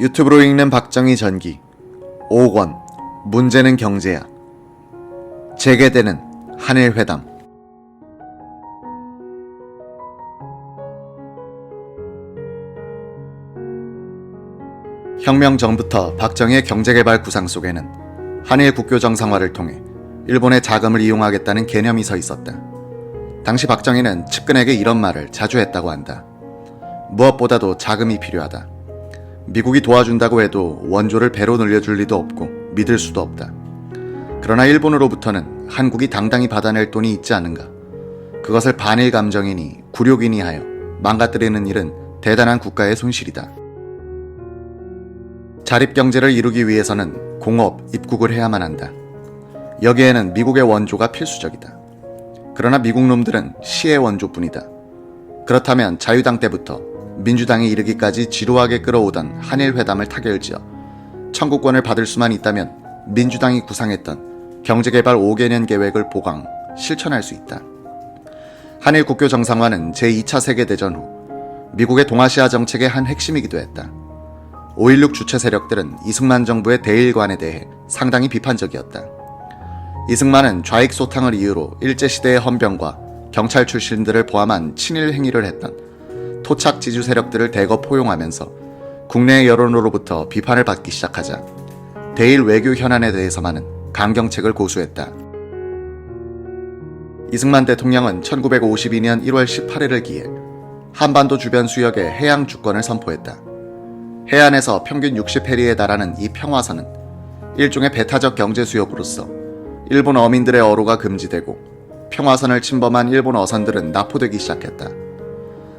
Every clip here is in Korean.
유튜브로 읽는 박정희 전기 5억 원 문제는 경제야. 재개되는 한일회담. 혁명 전부터 박정희의 경제개발 구상 속에는 한일 국교 정상화를 통해 일본의 자금을 이용하겠다는 개념이 서 있었다. 당시 박정희는 측근에게 이런 말을 자주 했다고 한다. 무엇보다도 자금이 필요하다. 미국이 도와준다고 해도 원조를 배로 늘려줄 리도 없고 믿을 수도 없다. 그러나 일본으로부터는 한국이 당당히 받아낼 돈이 있지 않은가. 그것을 반일 감정이니 굴욕이니 하여 망가뜨리는 일은 대단한 국가의 손실이다. 자립경제를 이루기 위해서는 공업, 입국을 해야만 한다. 여기에는 미국의 원조가 필수적이다. 그러나 미국 놈들은 시의 원조뿐이다. 그렇다면 자유당 때부터 민주당이 이르기까지 지루하게 끌어오던 한일회담을 타결지어 청구권을 받을 수만 있다면 민주당이 구상했던 경제개발 5개년 계획을 보강, 실천할 수 있다. 한일 국교 정상화는 제2차 세계대전 후 미국의 동아시아 정책의 한 핵심이기도 했다. 5.16 주체 세력들은 이승만 정부의 대일관에 대해 상당히 비판적이었다. 이승만은 좌익 소탕을 이유로 일제시대의 헌병과 경찰 출신들을 포함한 친일 행위를 했던 토착 지주 세력들을 대거 포용하면서 국내 여론으로부터 비판을 받기 시작하자 대일 외교 현안에 대해서만은 강경책을 고수했다. 이승만 대통령은 1952년 1월 18일을 기해 한반도 주변 수역의 해양 주권을 선포했다. 해안에서 평균 60해리에 달하는 이 평화선은 일종의 배타적 경제 수역으로서 일본 어민들의 어로가 금지되고 평화선을 침범한 일본 어선들은 납포되기 시작했다.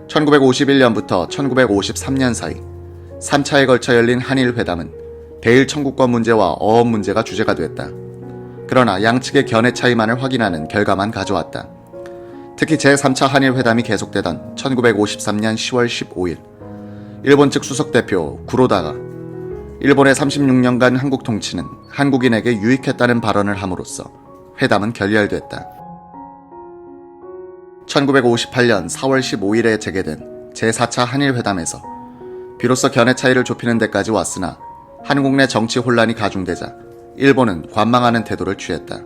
1951년부터 1953년 사이 3차에 걸쳐 열린 한일회담은 대일 청구권 문제와 어업 문제가 주제가 됐다. 그러나 양측의 견해 차이만을 확인하는 결과만 가져왔다. 특히 제3차 한일회담이 계속되던 1953년 10월 15일 일본 측 수석대표 구로다가 일본의 36년간 한국 통치는 한국인에게 유익했다는 발언을 함으로써 회담은 결렬됐다. 1958년 4월 15일에 재개된 제4차 한일회담에서 비로소 견해 차이를 좁히는 데까지 왔으나 한국 내 정치 혼란이 가중되자 일본은 관망하는 태도를 취했다.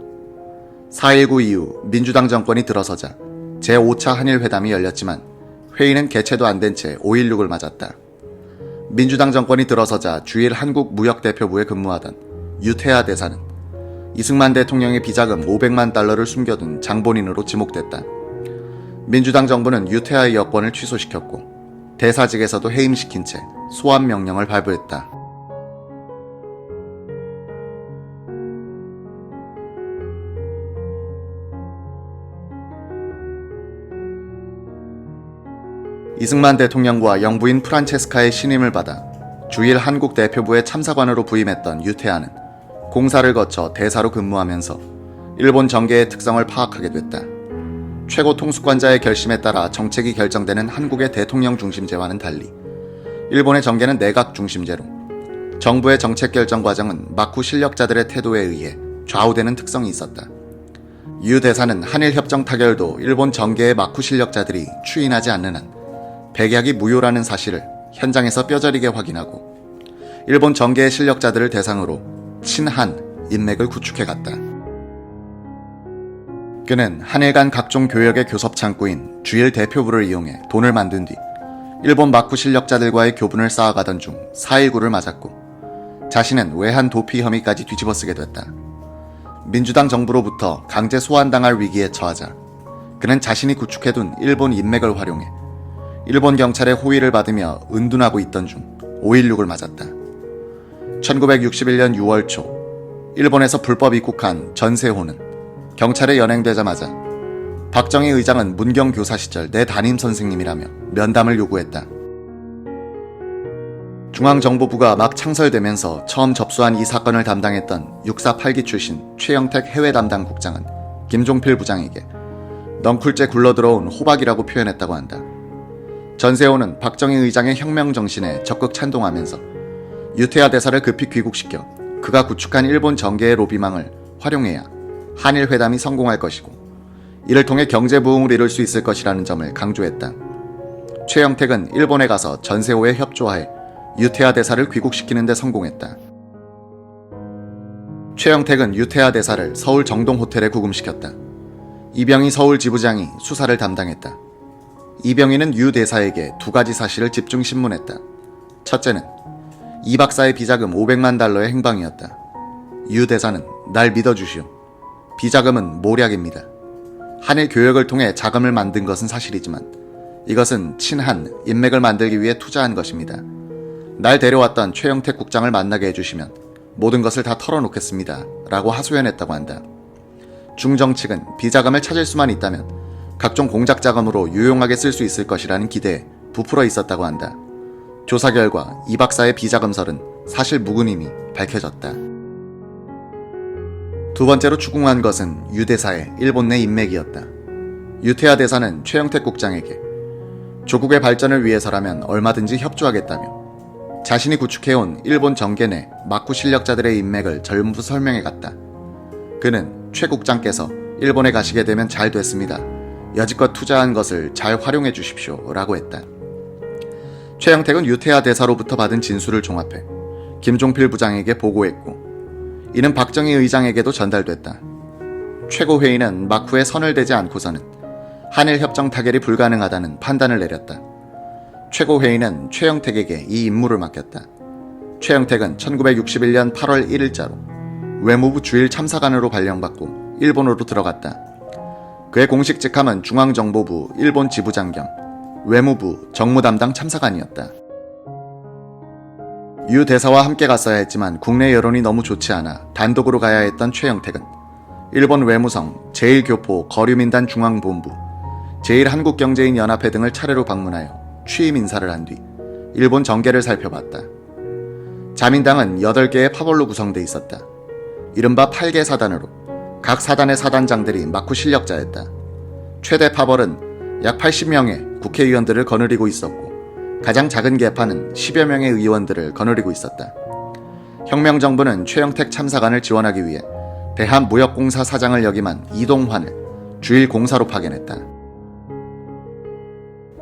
4.19 이후 민주당 정권이 들어서자 제5차 한일회담이 열렸지만 회의는 개최도 안 된 채 5.16을 맞았다. 민주당 정권이 들어서자 주일 한국무역대표부에 근무하던 유태하 대사는 이승만 대통령의 비자금 500만 달러를 숨겨둔 장본인으로 지목됐다. 민주당 정부는 유태하의 여권을 취소시켰고 대사직에서도 해임시킨 채 소환 명령을 발부했다. 이승만 대통령과 영부인 프란체스카의 신임을 받아 주일 한국 대표부의 참사관으로 부임했던 유태하는 공사를 거쳐 대사로 근무하면서 일본 정계의 특성을 파악하게 됐다. 최고 통수권자의 결심에 따라 정책이 결정되는 한국의 대통령 중심제와는 달리 일본의 정계는 내각 중심제로 정부의 정책 결정 과정은 막후 실력자들의 태도에 의해 좌우되는 특성이 있었다. 유 대사는 한일협정 타결도 일본 정계의 막후 실력자들이 추인하지 않는 한 백약이 무효라는 사실을 현장에서 뼈저리게 확인하고 일본 정계의 실력자들을 대상으로 친한 인맥을 구축해갔다. 그는 한일 간 각종 교역의 교섭 창구인 주일 대표부를 이용해 돈을 만든 뒤 일본 막후 실력자들과의 교분을 쌓아가던 중 4.19를 맞았고 자신은 외환 도피 혐의까지 뒤집어쓰게 됐다. 민주당 정부로부터 강제 소환당할 위기에 처하자 그는 자신이 구축해둔 일본 인맥을 활용해 일본 경찰의 호의를 받으며 은둔하고 있던 중 5.16을 맞았다. 1961년 6월 초 일본에서 불법 입국한 전세호는 경찰에 연행되자마자 박정희 의장은 문경 교사 시절 내 담임 선생님이라며 면담을 요구했다. 중앙정보부가 막 창설되면서 처음 접수한 이 사건을 담당했던 648기 출신 최영택 해외 담당 국장은 김종필 부장에게 넝쿨째 굴러들어온 호박이라고 표현했다고 한다. 전세호는 박정희 의장의 혁명 정신에 적극 찬동하면서 유태하 대사를 급히 귀국시켜 그가 구축한 일본 정계의 로비망을 활용해야 한일회담이 성공할 것이고 이를 통해 경제 부흥을 이룰 수 있을 것이라는 점을 강조했다. 최영택은 일본에 가서 전세호에 협조하여 유태하 대사를 귀국시키는 데 성공했다. 최영택은 유태하 대사를 서울 정동 호텔에 구금시켰다. 이병희 서울 지부장이 수사를 담당했다. 이병희는 유 대사에게 두 가지 사실을 집중 신문했다. 첫째는 이 박사의 비자금 500만 달러의 행방이었다. 유 대사는 날 믿어주시오. 비자금은 모략입니다. 한일 교역을 통해 자금을 만든 것은 사실이지만 이것은 친한 인맥을 만들기 위해 투자한 것입니다. 날 데려왔던 최영택 국장을 만나게 해주시면 모든 것을 다 털어놓겠습니다. 라고 하소연했다고 한다. 중정 측은 비자금을 찾을 수만 있다면 각종 공작 자금으로 유용하게 쓸 수 있을 것이라는 기대에 부풀어 있었다고 한다. 조사 결과 이 박사의 비자금설은 사실 무근임이 밝혀졌다. 두 번째로 추궁한 것은 유 대사의 일본 내 인맥이었다. 유태하 대사는 최영택 국장에게 조국의 발전을 위해서라면 얼마든지 협조하겠다며 자신이 구축해온 일본 정계 내 막구 실력자들의 인맥을 전부 설명해갔다. 그는 최 국장께서 일본에 가시게 되면 잘 됐습니다. 여지껏 투자한 것을 잘 활용해 주십시오. 라고 했다. 최영택은 유태하 대사로부터 받은 진술을 종합해 김종필 부장에게 보고했고 이는 박정희 의장에게도 전달됐다. 최고회의는 막후에 선을 대지 않고서는 한일협정 타결이 불가능하다는 판단을 내렸다. 최고회의는 최영택에게 이 임무를 맡겼다. 최영택은 1961년 8월 1일자로 외무부 주일 참사관으로 발령받고 일본으로 들어갔다. 그의 공식 직함은 중앙정보부 일본 지부장 겸 외무부 정무담당 참사관이었다. 유 대사와 함께 갔어야 했지만 국내 여론이 너무 좋지 않아 단독으로 가야 했던 최영택은 일본 외무성, 제1교포 거류민단 중앙본부, 제1한국경제인연합회 등을 차례로 방문하여 취임 인사를 한 뒤 일본 정계를 살펴봤다. 자민당은 8개의 파벌로 구성돼 있었다. 이른바 8개 사단으로 각 사단의 사단장들이 막후 실력자였다. 최대 파벌은 약 80명의 국회의원들을 거느리고 있었고 가장 작은 계파는 10여 명의 의원들을 거느리고 있었다. 혁명정부는 최영택 참사관을 지원하기 위해 대한무역공사 사장을 역임한 이동환을 주일 공사로 파견했다.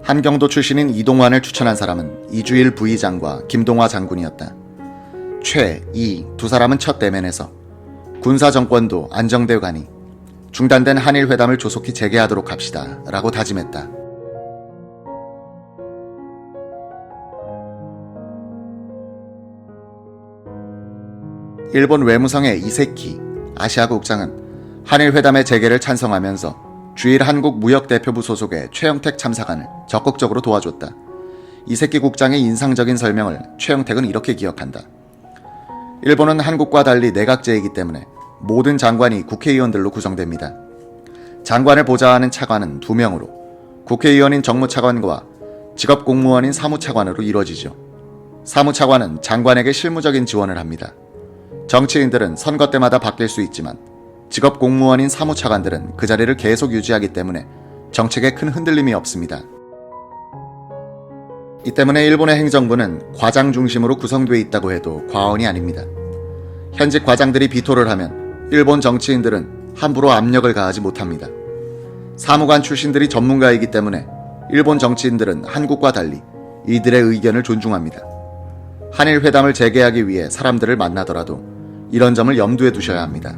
한경도 출신인 이동환을 추천한 사람은 이주일 부의장과 김동화 장군이었다. 최, 이 두 사람은 첫 대면에서 군사정권도 안정되어 가니 중단된 한일회담을 조속히 재개하도록 합시다 라고 다짐했다. 일본 외무성의 이세키 아시아 국장은 한일회담의 재개를 찬성하면서 주일 한국무역대표부 소속의 최영택 참사관을 적극적으로 도와줬다. 이세키 국장의 인상적인 설명을 최영택은 이렇게 기억한다. 일본은 한국과 달리 내각제이기 때문에 모든 장관이 국회의원들로 구성됩니다. 장관을 보좌하는 차관은 2명으로 국회의원인 정무차관과 직업공무원인 사무차관으로 이루어지죠. 사무차관은 장관에게 실무적인 지원을 합니다. 정치인들은 선거 때마다 바뀔 수 있지만 직업공무원인 사무차관들은 그 자리를 계속 유지하기 때문에 정책에 큰 흔들림이 없습니다. 이 때문에 일본의 행정부는 과장 중심으로 구성되어 있다고 해도 과언이 아닙니다. 현직 과장들이 비토를 하면 일본 정치인들은 함부로 압력을 가하지 못합니다. 사무관 출신들이 전문가이기 때문에 일본 정치인들은 한국과 달리 이들의 의견을 존중합니다. 한일 회담을 재개하기 위해 사람들을 만나더라도 이런 점을 염두에 두셔야 합니다.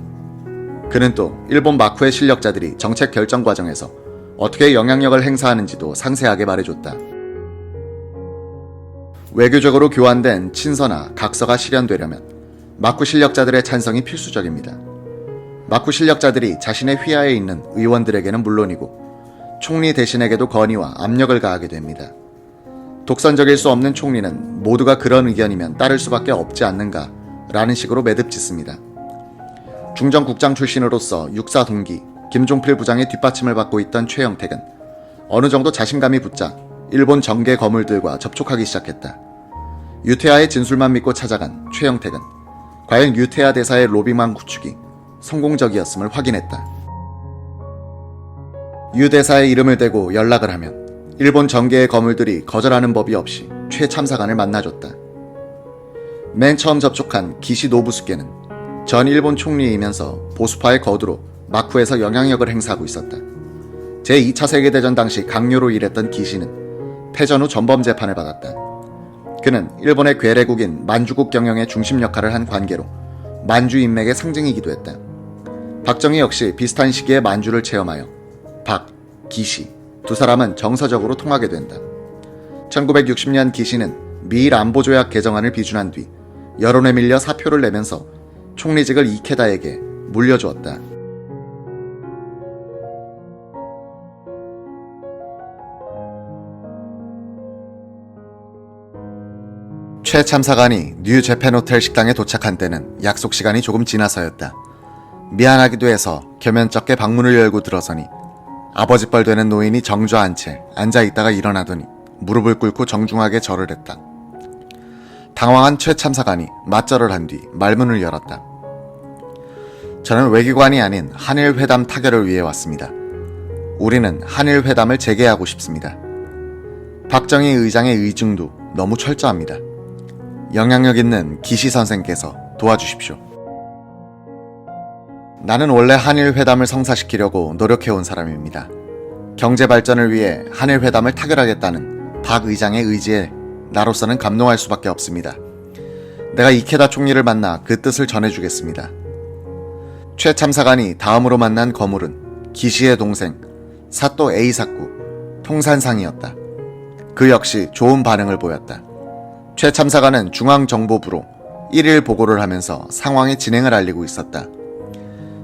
그는 또 일본 막후의 실력자들이 정책 결정 과정에서 어떻게 영향력을 행사하는지도 상세하게 말해줬다. 외교적으로 교환된 친서나 각서가 실현되려면 막후 실력자들의 찬성이 필수적입니다. 막후 실력자들이 자신의 휘하에 있는 의원들에게는 물론이고 총리 대신에게도 건의와 압력을 가하게 됩니다. 독선적일 수 없는 총리는 모두가 그런 의견이면 따를 수밖에 없지 않는가 라는 식으로 매듭짓습니다. 중정국장 출신으로서 육사 동기 김종필 부장의 뒷받침을 받고 있던 최영택은 어느 정도 자신감이 붙자 일본 정계 거물들과 접촉하기 시작했다. 유태하의 진술만 믿고 찾아간 최영택은 과연 유태하 대사의 로비망 구축이 성공적이었음을 확인했다. 유 대사의 이름을 대고 연락을 하면 일본 정계의 거물들이 거절하는 법이 없이 최 참사관을 만나줬다. 맨 처음 접촉한 기시 노부스케는 전 일본 총리이면서 보수파의 거두로 막후에서 영향력을 행사하고 있었다. 제2차 세계대전 당시 강요로 일했던 기시는 패전 후 전범 재판을 받았다. 그는 일본의 괴뢰국인 만주국 경영의 중심 역할을 한 관계로 만주 인맥의 상징이기도 했다. 박정희 역시 비슷한 시기에 만주를 체험하여 박, 기시 두 사람은 정서적으로 통하게 된다. 1960년 기시는 미일 안보조약 개정안을 비준한 뒤 여론에 밀려 사표를 내면서 총리직을 이케다에게 물려주었다. 최 참사관이 뉴 재팬 호텔 식당에 도착한 때는 약속 시간이 조금 지나서였다. 미안하기도 해서 겸연쩍게 방문을 열고 들어서니 아버지뻘 되는 노인이 정좌한 채 앉아있다가 일어나더니 무릎을 꿇고 정중하게 절을 했다. 당황한 최 참사관이 맞절을 한 뒤 말문을 열었다. 저는 외교관이 아닌 한일 회담 타결을 위해 왔습니다. 우리는 한일 회담을 재개하고 싶습니다. 박정희 의장의 의중도 너무 철저합니다. 영향력 있는 기시 선생께서 도와주십시오. 나는 원래 한일 회담을 성사시키려고 노력해온 사람입니다. 경제 발전을 위해 한일 회담을 타결하겠다는 박 의장의 의지에 나로서는 감동할 수밖에 없습니다. 내가 이케다 총리를 만나 그 뜻을 전해주겠습니다. 최 참사관이 다음으로 만난 거물은 기시의 동생 사또 에이사쿠 통산상이었다. 그 역시 좋은 반응을 보였다. 최 참사관은 중앙정보부로 1일 보고를 하면서 상황의 진행을 알리고 있었다.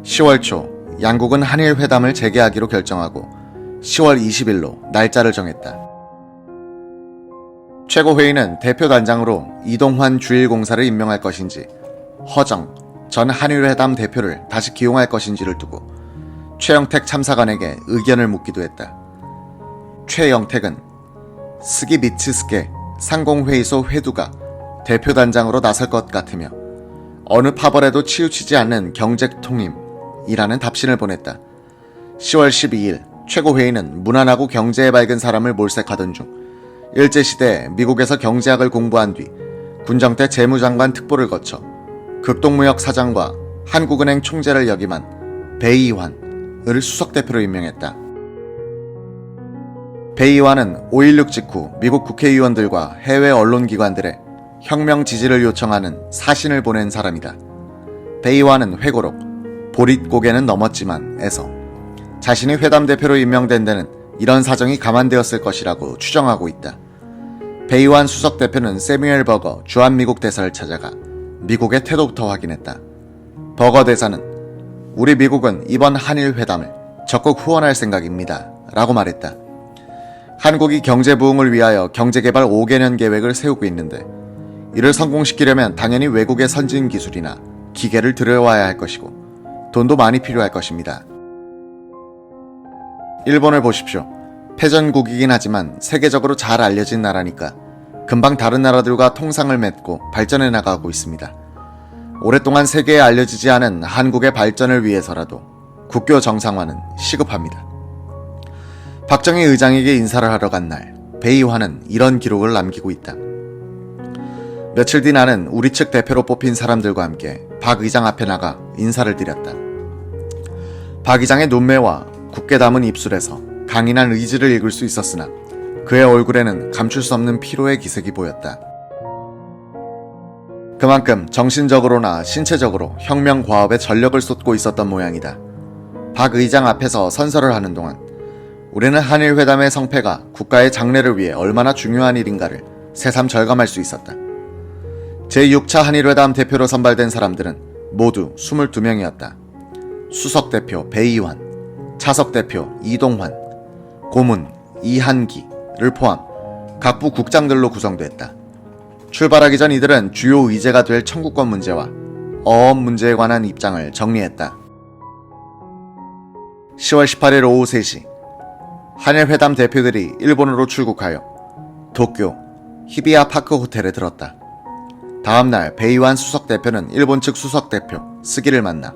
10월 초 양국은 한일 회담을 재개하기로 결정하고 10월 20일로 날짜를 정했다. 최고회의는 대표단장으로 이동환 주일공사를 임명할 것인지 허정 전 한일회담 대표를 다시 기용할 것인지를 두고 최영택 참사관에게 의견을 묻기도 했다. 최영택은 스기미츠스케 상공회의소 회두가 대표단장으로 나설 것 같으며 어느 파벌에도 치우치지 않는 경제통임이라는 답신을 보냈다. 10월 12일 최고회의는 무난하고 경제에 밝은 사람을 몰색하던 중 일제시대 미국에서 경제학을 공부한 뒤 군정대 재무장관 특보를 거쳐 극동무역 사장과 한국은행 총재를 역임한 배이환을 수석대표로 임명했다. 배이환은 5.16 직후 미국 국회의원들과 해외 언론기관들의 혁명 지지를 요청하는 사신을 보낸 사람이다. 배이환은 회고록 보릿고개는 넘었지만 에서 자신이 회담 대표로 임명된 데는 이런 사정이 감안되었을 것이라고 추정하고 있다. 배이환 수석대표는 세뮤엘 버거 주한미국 대사를 찾아가 미국의 태도부터 확인했다. 버거 대사는 우리 미국은 이번 한일 회담을 적극 후원할 생각입니다 라고 말했다. 한국이 경제 부흥을 위하여 경제개발 5개년 계획을 세우고 있는데 이를 성공시키려면 당연히 외국의 선진 기술이나 기계를 들여와야 할 것이고 돈도 많이 필요할 것입니다. 일본을 보십시오. 패전국이긴 하지만 세계적으로 잘 알려진 나라니까 금방 다른 나라들과 통상을 맺고 발전해 나가고 있습니다. 오랫동안 세계에 알려지지 않은 한국의 발전을 위해서라도 국교 정상화는 시급합니다. 박정희 의장에게 인사를 하러 간 날, 배이환은 이런 기록을 남기고 있다. 며칠 뒤 나는 우리 측 대표로 뽑힌 사람들과 함께 박 의장 앞에 나가 인사를 드렸다. 박 의장의 눈매와 굳게 담은 입술에서 강인한 의지를 읽을 수 있었으나 그의 얼굴에는 감출 수 없는 피로의 기색이 보였다. 그만큼 정신적으로나 신체적으로 혁명 과업에 전력을 쏟고 있었던 모양이다. 박 의장 앞에서 선서를 하는 동안 우리는 한일 회담의 성패가 국가의 장래를 위해 얼마나 중요한 일인가를 새삼 절감할 수 있었다. 제6차 한일회담 대표로 선발된 사람들은 모두 22명이었다. 수석대표 배이환, 차석대표 이동환, 고문 이한기를 포함 각부 국장들로 구성됐다. 출발하기 전 이들은 주요 의제가 될 청구권 문제와 어업 문제에 관한 입장을 정리했다. 10월 18일 오후 3시 한일회담 대표들이 일본으로 출국하여 도쿄 히비야 파크 호텔에 들었다. 다음날 배이환 수석대표는 일본 측 수석대표 스기를 만나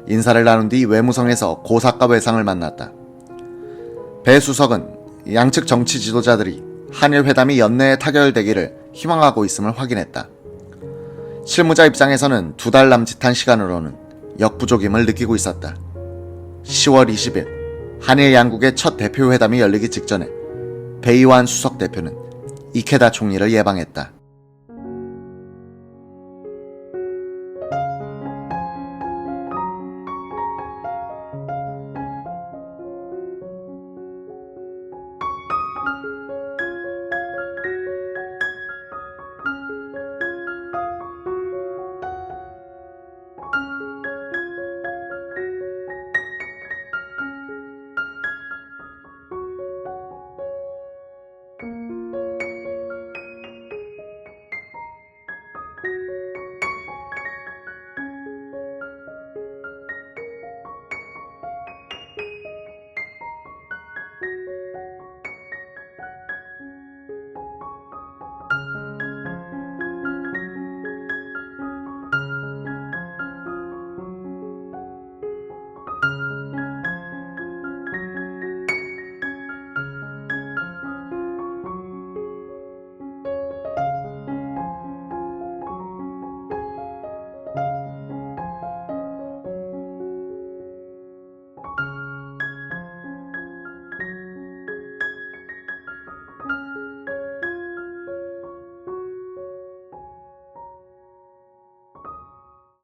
인사를 나눈 뒤 외무성에서 고사카 외상을 만났다. 배 수석은 양측 정치 지도자들이 한일회담이 연내에 타결되기를 희망하고 있음을 확인했다. 실무자 입장에서는 2달 남짓한 시간으로는 역부족임을 느끼고 있었다. 10월 20일 한일 양국의 첫 대표회담이 열리기 직전에 배이환 수석대표는 이케다 총리를 예방했다.